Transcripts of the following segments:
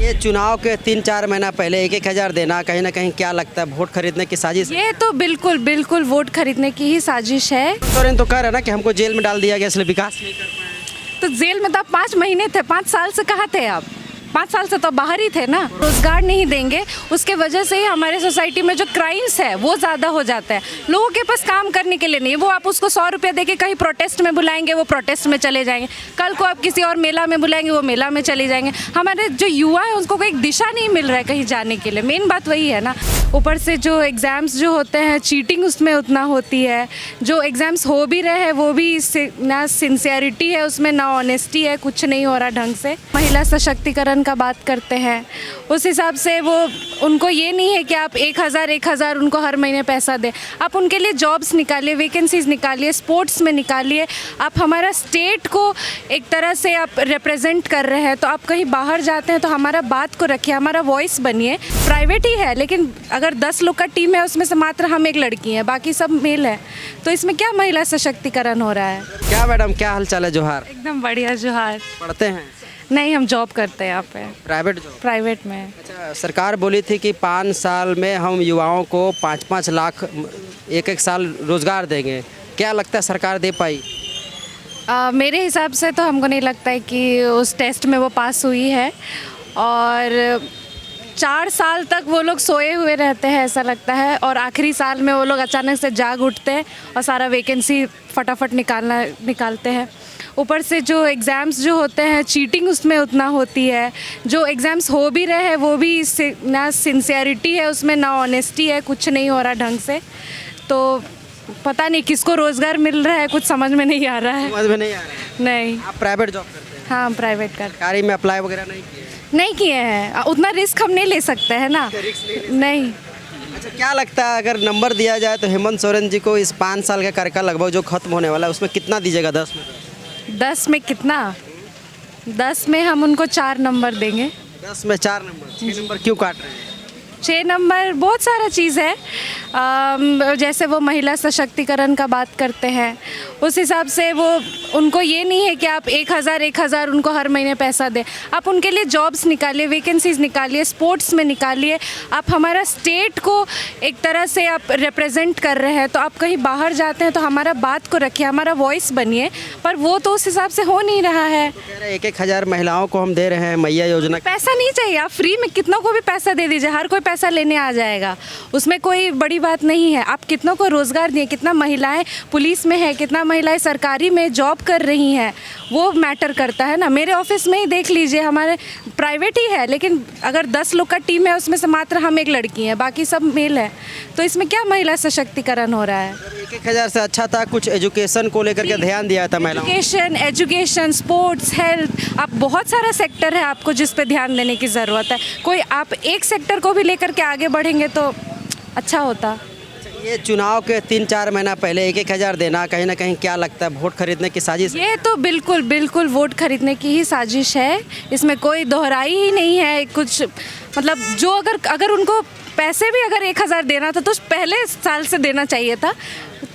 ये चुनाव के 3-4 महीना पहले 1-1 हज़ार देना कहीं ना कहीं क्या लगता है वोट खरीदने की साजिश है? ये तो बिल्कुल बिल्कुल वोट खरीदने की ही साजिश है। सोरेन तो कह रहे हैं ना कि हमको जेल में डाल दिया गया इसलिए विकास नहीं कर पाए। तो जेल में तो आप 5 महीने थे, 5 साल से कहाँ थे आप? 5 साल से तो बाहर ही थे ना। रोजगार नहीं देंगे, उसके वजह से ही हमारे सोसाइटी में जो क्राइम्स है वो ज़्यादा हो जाता है। लोगों के पास काम करने के लिए नहीं है। वो आप उसको 100 रुपये दे के कहीं प्रोटेस्ट में बुलाएंगे, वो प्रोटेस्ट में चले जाएंगे। कल को आप किसी और मेला में बुलाएंगे, वो मेला में चले जाएंगे। हमारे जो युवा है उसको कोई दिशा नहीं मिल रहा है कहीं जाने के लिए। मेन बात वही है ना। ऊपर से जो एग्ज़ाम्स जो होते हैं, चीटिंग उसमें उतना होती है। जो एग्ज़ाम्स हो भी रहे हैं वो भी ना सिंसियरिटी है उसमें, ना ऑनेस्टी है, कुछ नहीं हो रहा ढंग से। महिला सशक्तिकरण का बात करते हैं, उस हिसाब से वो उनको ये नहीं है कि आप 1,000 उनको हर महीने पैसा दें। आप उनके लिए जॉब्स निकालिए, वैकेंसीज निकालिए, स्पोर्ट्स में निकालिए। आप हमारा स्टेट को एक तरह से आप रिप्रेजेंट कर रहे हैं, तो आप कहीं बाहर जाते हैं तो हमारा बात को रखिए, हमारा वॉइस बनिए। प्राइवेट ही है, लेकिन अगर 10 लोग का टीम है उसमें से मात्र हम एक लड़की हैं, बाकी सब मेल है, तो इसमें क्या महिला सशक्तिकरण हो रहा है? क्या मैडम, क्या हाल चाल है? जोहार। एकदम बढ़िया। जोहार। पढ़ते हैं? नहीं, हम जॉब करते हैं यहाँ पे, प्राइवेट जॉब? प्राइवेट में। अच्छा, सरकार बोली थी कि 5 साल में हम युवाओं को 5-5 लाख 1-1 साल रोजगार देंगे। क्या लगता है सरकार दे पाई? मेरे हिसाब से तो हमको नहीं लगता है कि उस टेस्ट में वो पास हुई है। और 4 साल तक वो लोग सोए हुए रहते हैं ऐसा लगता है, और आखिरी साल में वो लोग अचानक से जाग उठते हैं और सारा वैकेंसी फटाफट निकालते हैं। ऊपर से जो एग्ज़ाम्स जो होते हैं, चीटिंग उसमें उतना होती है। जो एग्ज़ाम्स हो भी रहे हैं वो भी ना सिंसियरिटी है उसमें, ना ऑनेस्टी है, कुछ नहीं हो रहा ढंग से। तो पता नहीं किसको रोज़गार मिल रहा है, कुछ समझ में नहीं आ रहा है। समझ में नहीं आ रहा है। नहीं। आप प्राइवेट जॉब करते हैं? हाँ, प्राइवेट का। सरकारी में अप्लाई वगैरह नहीं किए? नहीं किए हैं, उतना रिस्क हम नहीं ले सकते हैं ना। नहीं। अच्छा, क्या लगता है अगर नंबर दिया जाए तो हेमंत सोरेन जी को इस 5 साल का कार्यकाल लगभग जो खत्म होने वाला है उसमें कितना दीजिएगा? 10 में? 10 में कितना? 10 में हम उनको 4 नंबर देंगे। 10 में 4 नंबर? 6 नंबर क्यों काट रहे हैं? 6 नंबर बहुत सारा चीज़ है। जैसे वो महिला सशक्तिकरण का बात करते हैं, उस हिसाब से वो उनको ये नहीं है कि आप 1,000 उनको हर महीने पैसा दें। आप उनके लिए जॉब्स निकालिए, वैकेंसीज निकालिए, स्पोर्ट्स में निकालिए। आप हमारा स्टेट को एक तरह से आप रिप्रेजेंट कर रहे हैं, तो आप कहीं बाहर जाते हैं तो हमारा बात को रखिए, हमारा वॉइस बनिए। पर वो तो उस हिसाब से हो नहीं रहा है। कह रहे 1-1 हज़ार महिलाओं को हम दे रहे हैं मैया योजना। पैसा नहीं चाहिए, आप फ्री में कितनों को भी पैसा दे दीजिए, हर कोई पैसा लेने आ जाएगा, उसमें कोई बड़ी बात नहीं है। आप कितनों को रोज़गार दिए, कितना महिलाएं पुलिस में है, कितना महिलाएं सरकारी में जॉब कर रही हैं, वो मैटर करता है ना। मेरे ऑफिस में ही देख लीजिए, हमारे प्राइवेट ही है, लेकिन अगर 10 लोग का टीम है उसमें से मात्र हम एक लड़की हैं, बाकी सब मेल है, तो इसमें क्या महिला सशक्तिकरण हो रहा है? 1-1 हज़ार से अच्छा था कुछ एजुकेशन को लेकर के ध्यान दिया था महिलाओं। एजुकेशन, स्पोर्ट्स, हेल्थ, आप बहुत सारा सेक्टर है आपको जिस पे ध्यान देने की ज़रूरत है। कोई आप एक सेक्टर को भी लेकर के आगे बढ़ेंगे तो अच्छा होता। ये चुनाव के 3-4 महीना पहले 1-1 हज़ार देना कहीं ना कहीं क्या लगता है वोट खरीदने की साजिश है? ये तो बिल्कुल बिल्कुल वोट खरीदने की ही साजिश है, इसमें कोई दोहराई ही नहीं है कुछ। मतलब जो अगर उनको पैसे भी अगर 1,000 देना था तो पहले साल से देना चाहिए था।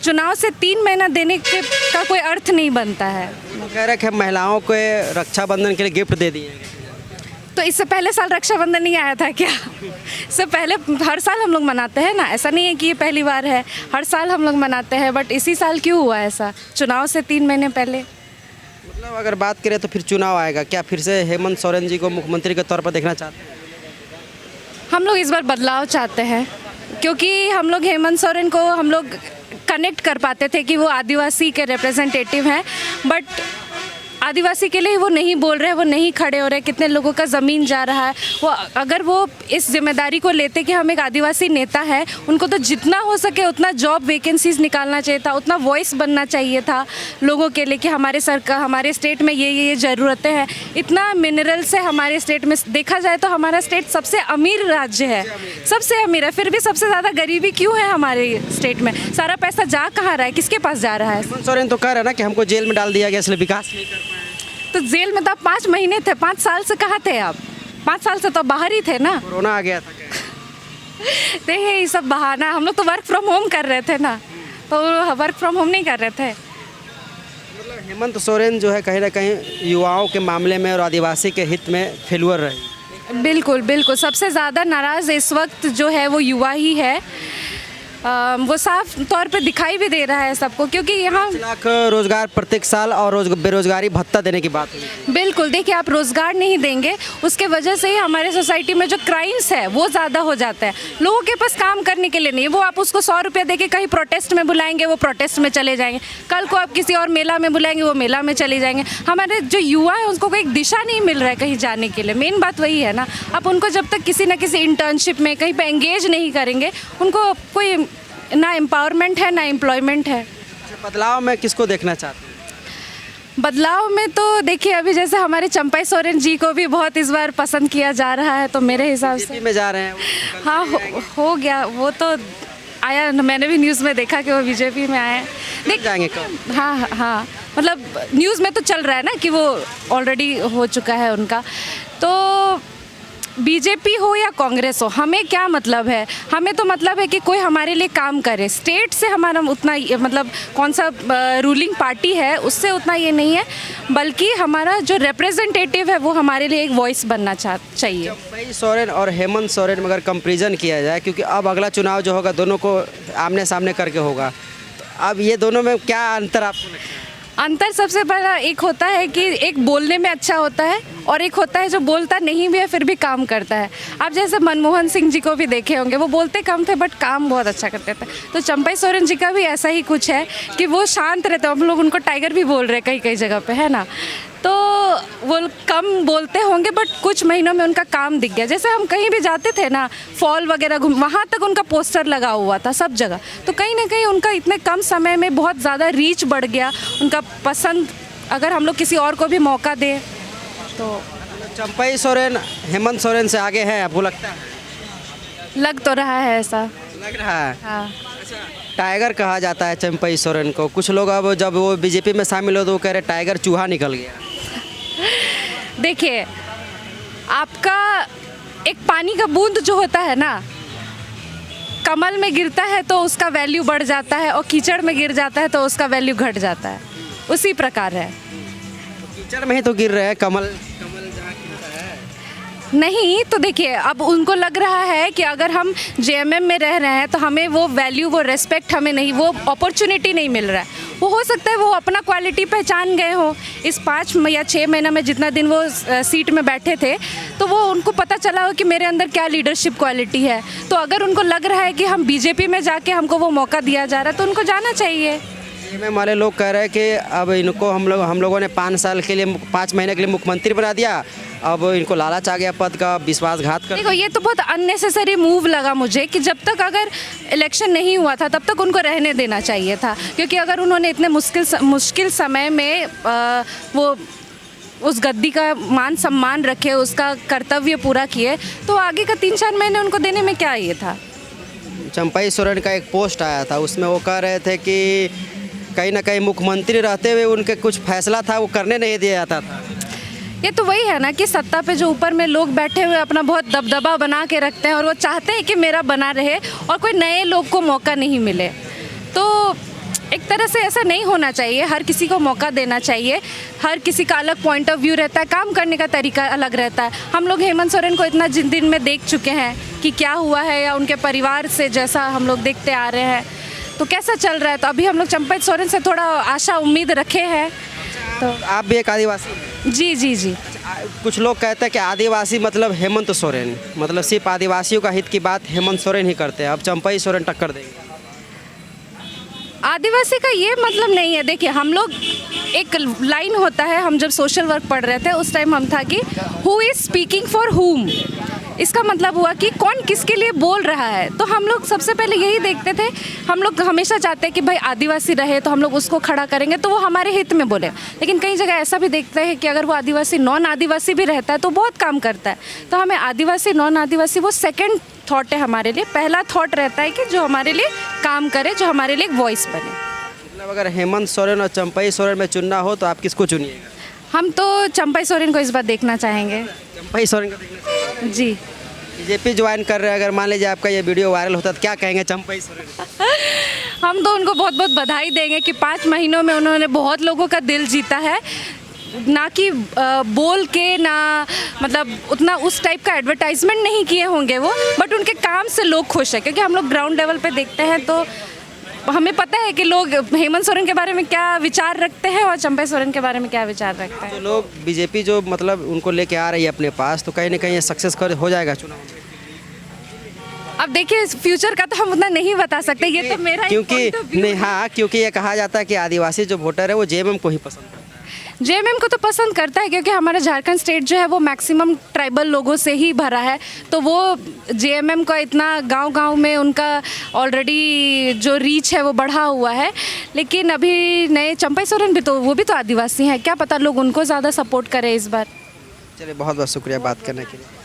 चुनाव से 3 महीना देने का कोई अर्थ नहीं बनता है। वो कह रहे हैं कि हम महिलाओं को रक्षाबंधन के लिए गिफ्ट दे दिए। तो इससे पहले साल रक्षाबंधन नहीं आया था क्या? इससे पहले हर साल हम लोग मनाते हैं ना, ऐसा नहीं है कि ये पहली बार है, हर साल हम लोग मनाते हैं। बट इसी साल क्यों हुआ ऐसा, चुनाव से 3 महीने पहले? मतलब अगर बात करें तो फिर चुनाव आएगा, क्या फिर से हेमंत सोरेन जी को मुख्यमंत्री के तौर पर देखना चाहते हैं? हम लोग इस बार बदलाव चाहते हैं, क्योंकि हम लोग हेमंत सोरेन को हम लोग कनेक्ट कर पाते थे कि वो आदिवासी के रिप्रेजेंटेटिव हैं, बट आदिवासी के लिए वो नहीं बोल रहे, वो नहीं खड़े हो रहे। कितने लोगों का ज़मीन जा रहा है। वो अगर वो इस जिम्मेदारी को लेते कि हम एक आदिवासी नेता है, उनको तो जितना हो सके उतना जॉब वैकेंसीज निकालना चाहिए था, उतना वॉइस बनना चाहिए था लोगों के लिए कि हमारे सरकार, हमारे स्टेट में ये ज़रूरतें हैं। इतना मिनरल्स है हमारे स्टेट में, देखा जाए तो हमारा स्टेट सबसे अमीर राज्य है, सबसे अमीर है, फिर भी सबसे ज़्यादा गरीबी क्यों है हमारे स्टेट में? सारा पैसा जा कहाँ रहा है, किसके पास जा रहा है? हेमंत सोरेन तो कह रहे हैं ना कि हमको जेल में डाल दिया गया इसलिए विकास नहीं कर पाए। तो जेल में तो आप 5 महीने थे, 5 साल से कहाँ थे आप? 5 साल से तो बाहर ही थे ना। कोरोना आ गया था क्या? देखिए ये सब बहाना, हम लोग तो वर्क फ्रॉम होम कर रहे थे ना, तो वर्क फ्रॉम होम नहीं कर रहे थे। मतलब हेमंत सोरेन जो है कहीं ना कहीं युवाओं के मामले में और आदिवासी के हित में फेलुअर रहे। बिल्कुल बिल्कुल, सबसे ज़्यादा नाराज़ इस वक्त जो है वो युवा ही है। वो साफ तौर पे दिखाई भी दे रहा है सबको, क्योंकि यहाँ 5 लाख रोजगार प्रत्येक साल और बेरोजगारी भत्ता देने की बात हुई। बिल्कुल, देखिए आप रोज़गार नहीं देंगे, उसके वजह से ही हमारे सोसाइटी में जो क्राइम्स है वो ज़्यादा हो जाता है। लोगों के पास काम करने के लिए नहीं है, वो आप उसको 100 रुपये दे के कहीं प्रोटेस्ट में बुलाएंगे, वो प्रोटेस्ट में चले जाएंगे। कल को आप किसी और मेला में बुलाएंगे, वो मेला में चले जाएंगे। हमारे जो युवा है उसको कोई दिशा नहीं मिल रहा है कहीं जाने के लिए। मेन बात वही है ना, आप उनको जब तक किसी न किसी इंटर्नशिप में कहीं पर एंगेज नहीं करेंगे, उनको कोई ना एम्पावरमेंट है ना एम्प्लॉयमेंट है। बदलाव में किसको देखना चाहते हैं? बदलाव में तो देखिए अभी जैसे हमारे चंपई सोरेन जी को भी बहुत इस बार पसंद किया जा रहा है, तो मेरे हिसाब से बीजेपी में जा रहे हैं वो। हाँ हो गया, वो तो आया, मैंने भी न्यूज़ में देखा कि वो बीजेपी में आए हैं। देख जाएंगे कब? हाँ, मतलब न्यूज़ में तो चल रहा है ना कि वो ऑलरेडी हो चुका है उनका। तो बीजेपी हो या कांग्रेस हो, हमें क्या मतलब है? हमें तो मतलब है कि कोई हमारे लिए काम करे। स्टेट से हमारा उतना मतलब कौन सा रूलिंग पार्टी है उससे उतना ये नहीं है, बल्कि हमारा जो रिप्रेजेंटेटिव है वो हमारे लिए एक वॉइस बनना चाहिए। चंपई सोरेन और हेमंत सोरेन में अगर कंपैरिजन किया जाए, क्योंकि अब अगला चुनाव जो होगा दोनों को आमने सामने करके होगा, तो अब ये दोनों में क्या अंतर आपको लगता है? अंतर सबसे बड़ा एक होता है कि एक बोलने में अच्छा होता है और एक होता है जो बोलता नहीं भी है फिर भी काम करता है। आप जैसे मनमोहन सिंह जी को भी देखे होंगे, वो बोलते कम थे बट काम बहुत अच्छा करते थे। तो चंपई सोरेन जी का भी ऐसा ही कुछ है कि वो शांत रहते हैं। हम लोग उनको टाइगर भी बोल रहे हैं कई कई जगह पे, है ना। तो वो कम बोलते होंगे बट कुछ महीनों में उनका काम दिख गया। जैसे हम कहीं भी जाते थे ना, फॉल वगैरह वहाँ तक उनका पोस्टर लगा हुआ था सब जगह। तो कहीं ना कहीं उनका इतने कम समय में बहुत ज़्यादा रीच बढ़ गया, उनका पसंद अगर हम लोग किसी और को भी मौका दें तो। चंपई सोरेन हेमंत सोरेन से आगे हैं आपको लगता है? लग तो रहा है ऐसा। लग रहा है। हाँ, टाइगर कहा जाता है चंपई सोरेन को। कुछ लोग अब जब वो बीजेपी में शामिल हो तो वो कह रहे टाइगर चूहा निकल गया। देखिए आपका एक पानी का बूंद जो होता है ना, कमल में गिरता है तो उसका वैल्यू बढ़ जाता है और कीचड़ में गिर जाता है तो उसका वैल्यू घट जाता है। उसी प्रकार है। कीचड़ में ही तो गिर रहे हैं, कमल जहाँ खिलता है। नहीं तो देखिए अब उनको लग रहा है कि अगर हम जेएमएम में रह रहे हैं तो हमें वो वैल्यू, वो रेस्पेक्ट हमें नहीं, वो अपॉर्चुनिटी नहीं मिल रहा है। वो हो सकता है वो अपना क्वालिटी पहचान गए हो इस 5 या 6 महीना में जितना दिन वो सीट में बैठे थे, तो वो उनको पता चला हो कि मेरे अंदर क्या लीडरशिप क्वालिटी है। तो अगर उनको लग रहा है कि हम बीजेपी में जाके हमको वो मौका दिया जा रहा है तो उनको जाना चाहिए। में वाले लोग कह रहे हैं कि अब इनको हम लोगों ने 5 साल के लिए 5 महीने के लिए मुख्यमंत्री बना दिया, अब इनको लालच आ गया पद का, विश्वासघात कर। देखो ये तो बहुत अननेसेसरी मूव लगा मुझे कि जब तक अगर इलेक्शन नहीं हुआ था तब तक उनको रहने देना चाहिए था, क्योंकि अगर उन्होंने इतने मुश्किल समय में वो उस गद्दी का मान सम्मान रखे, उसका कर्तव्य पूरा किए, तो आगे का 3-4 महीने उनको देने में क्या ये था। चंपई सोरेन का एक पोस्ट आया था, उसमें वो कह रहे थे कि कहीं ना कहीं मुख्यमंत्री रहते हुए उनके कुछ फैसला था वो करने नहीं दिया जाता था। ये तो वही है ना कि सत्ता पे जो ऊपर में लोग बैठे हुए अपना बहुत दबदबा बना के रखते हैं और वो चाहते हैं कि मेरा बना रहे और कोई नए लोग को मौका नहीं मिले। तो एक तरह से ऐसा नहीं होना चाहिए, हर किसी को मौका देना चाहिए। हर किसी का अलग पॉइंट ऑफ व्यू रहता है, काम करने का तरीका अलग रहता है। हम लोग हेमंत सोरेन को इतना जिन दिन में देख चुके हैं कि क्या हुआ है, या उनके परिवार से जैसा हम लोग देखते आ रहे हैं तो कैसा चल रहा है। तो अभी हम लोग चंपई सोरेन से थोड़ा आशा उम्मीद रखे हैं। तो आप भी एक आदिवासी? जी। कुछ लोग कहते हैं कि आदिवासी मतलब हेमंत सोरेन, मतलब सिर्फ आदिवासियों का हित की बात हेमंत सोरेन ही करते हैं, अब चंपई सोरेन टक्कर देंगे। आदिवासी का ये मतलब नहीं है। देखिए हम लोग एक लाइन होता है, हम जब सोशल वर्क पढ़ रहे थे उस टाइम हम था कि हु इज़ स्पीकिंग फॉर हुम। इसका मतलब हुआ कि कौन किसके लिए बोल रहा है। तो हम लोग सबसे पहले यही देखते थे, हम लोग हमेशा चाहते हैं कि भाई आदिवासी रहे तो हम लोग उसको खड़ा करेंगे तो वो हमारे हित में बोले। लेकिन कई जगह ऐसा भी देखते हैं कि अगर वो आदिवासी नॉन आदिवासी भी रहता है तो बहुत काम करता है। तो हमें आदिवासी नॉन आदिवासी वो सेकेंड थॉट है हमारे लिए। पहला थॉट रहता है कि जो हमारे लिए काम करे, जो हमारे लिए एक वॉइस बने। मतलब अगर हेमंत सोरेन और चंपई सोरेन में चुनना हो तो आप किसको चुनिएगा? हम तो चंपई सोरेन को इस बार देखना चाहेंगे। चंपई सोरेन को देखना चाहिए। जी। बीजेपी ज्वाइन कर रहे हैं, अगर मान लीजिए आपका ये वीडियो वायरल होता तो क्या कहेंगे चंपई सोरेन? हम तो उनको बहुत बहुत बधाई देंगे कि 5 महीनों में उन्होंने बहुत लोगों का दिल जीता है। ना कि बोल के ना मतलब उतना उस टाइप का एडवर्टाइजमेंट नहीं किए होंगे वो, बट उनके काम से लोग खुश हैं। क्योंकि हम लोग ग्राउंड लेवल पे देखते हैं तो हमें पता है कि लोग हेमंत सोरेन के बारे में क्या विचार रखते हैं और चंपा सोरेन के बारे में क्या विचार रखते हैं। तो लोग बीजेपी जो मतलब उनको लेके आ रही है अपने पास, तो कहीं ना कहीं ये सक्सेस हो जाएगा चुनाव में। अब देखिए फ्यूचर का तो हम उतना नहीं बता सकते, ये तो मेरा ही क्योंकि point of view नहीं, है। हाँ, क्योंकि ये कहा जाता है कि आदिवासी जो वोटर है वो जेएमएम को ही पसंद करता है। जेएमएम को तो पसंद करता है क्योंकि हमारा झारखंड स्टेट जो है वो मैक्सिमम ट्राइबल लोगों से ही भरा है, तो वो जेएमएम का इतना गांव-गांव में उनका ऑलरेडी जो रीच है वो बढ़ा हुआ है। लेकिन अभी नए चंपा सोरेन भी तो वो भी तो आदिवासी हैं, क्या पता लोग उनको ज़्यादा सपोर्ट करें इस बार। चलिए, बहुत बहुत शुक्रिया बात करने के लिए।